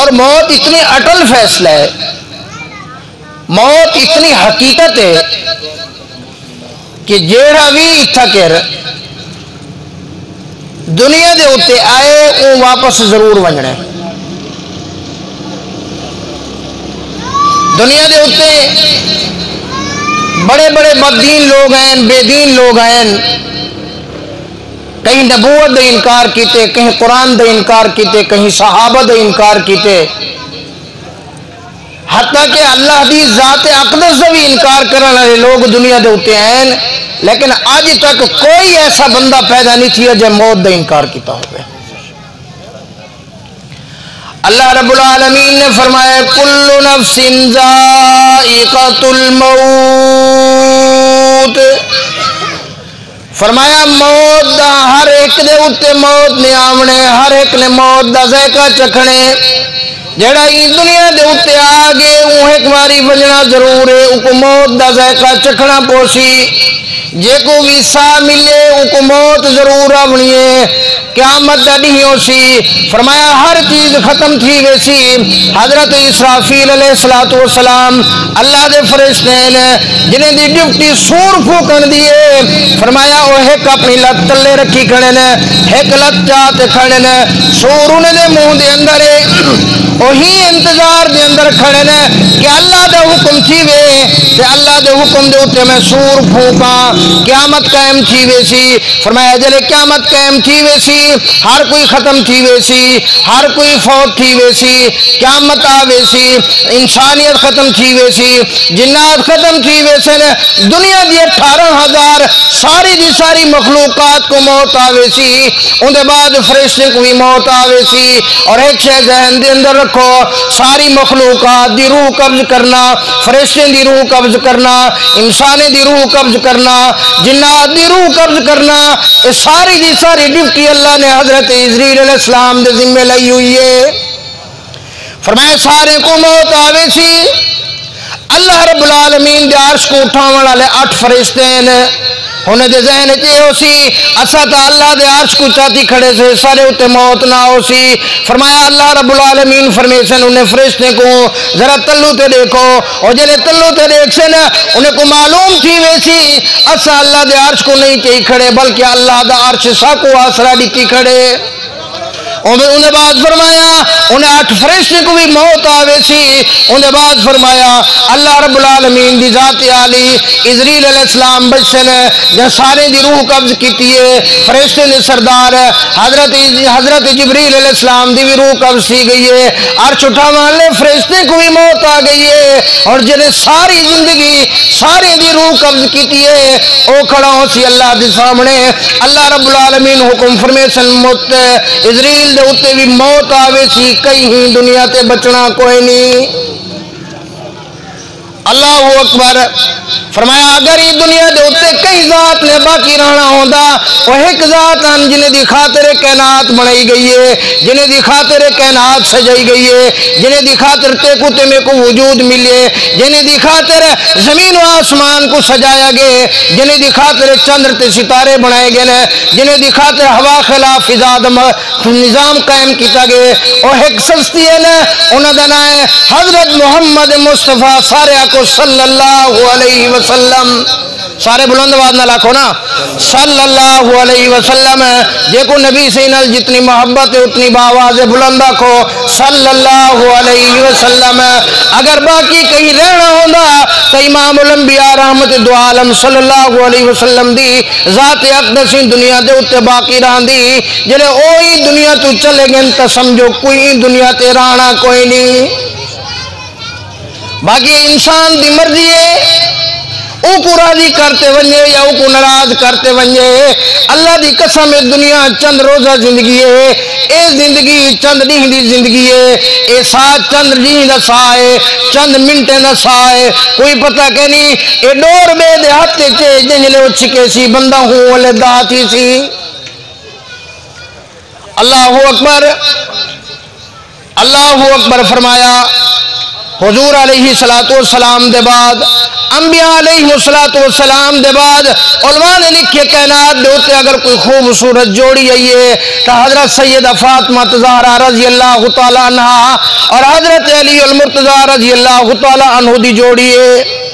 और मौत इतनी अटल फैसला है, मौत इतनी हकीकत है कि जेड़ा भी इत्थकर दुनिया के उत्ते आए वो वापस जरूर वजना। दुनिया के उत्ते बड़े बड़े बददीन लोग हैं, बेदीन लोग हैं, कहीं नबूवत का इनकार किते, कहीं कुरान का इनकार किते, कहीं सहाबा का इनकार किते, हत्ता कि अल्लाह की जात अकदस का भी इनकार करने वाले लोग दुनिया के उत्ते हैं। लेकिन अज तक कोई ऐसा बंदा पैदा नहीं थी जो मौत का इनकार किया हो। अल्लाह रब्बुल आलमीन ने फरमाया कुल्लु नफ्सिन ज़ाइक़तुल मौत, फरमाया मौत दा हर एक दे उत्ते मौत ने आमने, हर एक ने मौत दा ज़ायका चखने। जेड़ा इस दुनिया दे उत्ते आ गए वो एक बारी बजना जरूर है, उको मौत दा ज़ायका चखना पोसी। जे को भी सा मिले उको मौत जरूर आवनी है, क़यामत दा दी होसी। फरमाया हर चीज खत्म थी वैसी। हजरत इसराफील अलैहिस्सलातु वस्सलाम अल्लाह दे फरिश्ते ने जिन्हें दी ड्यूटी सूर फूकन दिए, फरमाया वो एक अपनी लत तले रखी खड़े ने, एक लत चाते खड़े ने, सूर उन्हें मुंह दे अंदर है, वही इंतजार दे अंदर खड़े ने कि अल्लाह दे हुक्म थी वे, ते अल्लाह दे हुक्म दे उत्ते मैं सूर फूका, क़यामत कायम थी वैसी। फरमाया जले क़यामत कायम थी वैसी, हर कोई खत्म थी वैसी, हर कोई फौत थी वैसी, क़यामत आ वैसी, इंसानियत खत्म थी वैसी, जिन्नात खत्म थी वैसे ने, दुनिया की 18,000 सारी दी सारी मखलूकात को मौत आ वैसी। उनके बाद फरिश्ते को भी मौत आ वैसी। और एक शय ज़हन दे अंदर रखो, सारी मखलूकात दी रूह कब्ज करना, फरिश्ते दी रूह कब्ज करना, इंसाने दी रूह कब्ज करना, जिन्नात दी रूह कब्ज करना, ये सारी दी सारी ड्यूटी अल्लाह ने हजरत इजरील अलैहिस्सलाम दे जिम्मे लाई हुई है। फरमाया सारे को मौत आवे सी। अल्लाह रब्बुल आलमीन दे अर्श को उठाने वाले 8 फरिश्ते हैं। उन्हें दे ज़हन च हो सी असा तो अल्लाह दे अर्श को चाती खड़े से सारे उत्ते मौत ना हो सी। फरमाया अल्लाह रब्बुल आलमीन फरमेसन उन्हें फरिश्ते को जरा तल्लू ते देखो, और जले तल्लू ते देख से ना उन्हें को मालूम थी वैसी असा अल्लाह दे अर्श को नहीं चाहिए खड़े, बल्कि अल्लाह दा अर्श सा को आसरा दिखी खड़े। उन्हें बाद फरमाया उन्हें 8 फरिश्ते को भी मौत आवे सी। उन्हें बाद फरमाया अल्लाह रब्बुल आलमीन दी जात आली इजरील अलैहिस्सलाम बचन जब सारे दी रूह कब्ज की है, फरिश्ते ने सरदार हजरत जिब्रील अलैहिस्सलाम दी भी रूह कब्ज की गई है। अर्श उठाने वाले फरिश्ते को भी मौत आ गई है, और जिन्हें सारी जिंदगी सारे दी रूह कब्ज की है वो खड़ा हो सी अल्लाह के सामने। अल्लाह रब्बुल आलमीन हुक्म फरमेसन मौत इजरील दे उत्ते भी मौत आवे सी, कहीं दुनिया ते बचना कोई नहीं। अल्लाहु अकबर। फरमाया अगर ये दुनिया के उत्ते कई जात ने बाकी रहना होता, वो एक जात हैं जिन्हें दी खातिर कैनात बनाई गई है, जिन्हें दी खातिर कैनात सजाई गई है, जिन्हें दी खातिर तेकु तेमे को वजूद मिले, जिन्हें दी खातिर जमीन व आसमान को सजाया गया, जिन्हें दी खातिर चंद्र ते सितारे बनाए गए, जिन्हें दी खातिर हवा खिलाफ निजाम कायम किया गया, और एक सस्ती है ना उन्होंने नाम है हजरत मोहम्मद मुस्तफा सारे को सल्लल्लाहु अलैहि वसल्लम। सारे बुलंद आवाज ना लाखो ना सल्लल्लाहु अलैहि वसल्लम। देखो नबी से नल जितनी मोहब्बत है उतनी बावाज बुलंद रखो सल्लल्लाहु अलैहि वसल्लम। अगर बाकी कहीं रहना होता तो इमाम उलंबिया रहमत दो आलम सल्लल्लाहु अलैहि वसल्लम दी जात अक़दस दुनिया दे उत्ते बाकी रहंदी। जिले ओही दुनिया तू चले गए तो समझो कोई दुनिया ते रहना कोई नहीं। बाकी इंसान की मर्जी है, उको राजी करते वजे या उको नाराज करते वजे। अल्लाह की कसम है दुनिया चंद रोजा जिंदगी है, ये जिंदगी चंद डी की जिंदगी है, ये सा चंद डी का सा है, चंद मिनटे का सा है, कोई पता कह नहीं। ये डोर बे दे हाथ जिले वो छिके सी बंदा हूँ वाले दाती सी। अल्लाहु अकबर, अल्लाहु अकबर फरमाया हुजूर अलैहिस्सलाम दे बाद अंबिया अलैहिस्सलाम दे बाद उलमा ने लिखे कायनात दे उत्ते अगर कोई खूबसूरत जोड़ी आई है तो हजरत सैयदा फातिमा ज़हरा रज़ी अल्लाह तआला अन्हा और हजरत अली अल मुर्तज़ा रज़ी अल्लाह तआला अन्हु दी जोड़ी है।